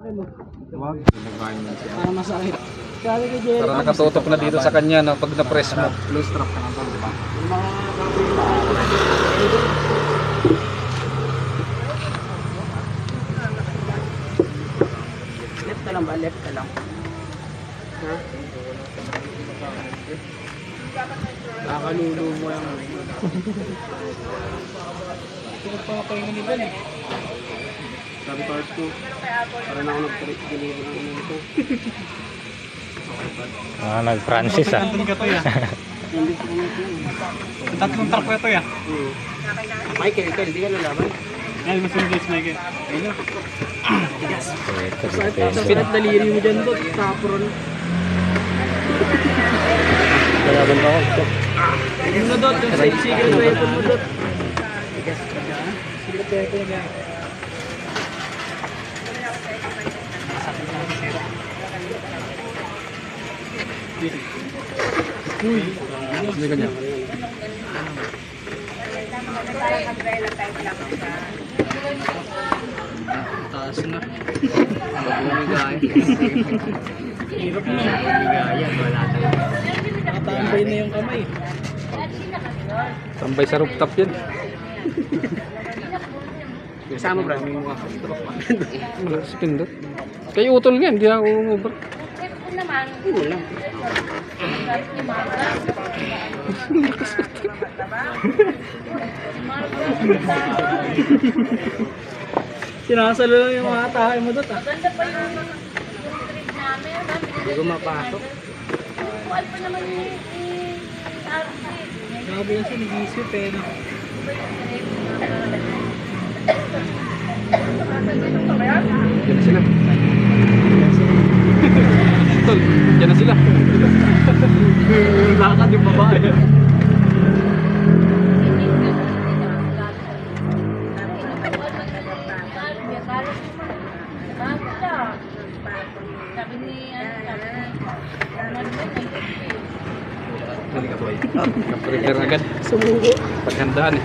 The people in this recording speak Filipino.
Wag. Para masakit. Sabi ko, Jerry. Para nakatutok na dito sa kanya na pag na-press mo. Loose strap ka lang, di ba? Yung mga left ka lang ba? Left ka lang. Ha? Kakalulu mo lang. Pinagpapahinga ni Ben eh. Sabi ko ko, para na ako nag-deliver ng inang ito. Nag-Francis ah. Tatlong gato ya. Tatlong truck gato ya. Michael, hindi ka nalaman? Ay, mas yung guys, Michael. Ayun na. Sa pinagdaliri mo dyan doon, tapron. Kalaban pa ako. Yung na doon, yung secret weapon mo doon. Secret weapon mo dyan. Uy. Hindi kanya. Taas na. Bumigay. Hirap na. Bumigayan, wala talaga. Nakatambay na yung kamay. Tambay sa rooftop yan. Kasama bro, may mga Wala si Pindot. Kaya utol nga, hindi ako umubra. wala. Sinasalo lang yung mga tahay mo doon. Maganda pa yung trip namin. Hindi ko mapasok. Kual pa naman yung RC. Grabe yan siya, nag-iisip eh. No? Diyan na sila. Tol, diyan na sila. Lakad yung babae. Sabi ni Dali ka boy. Prepare agad. Sumuko. Paghandaan eh.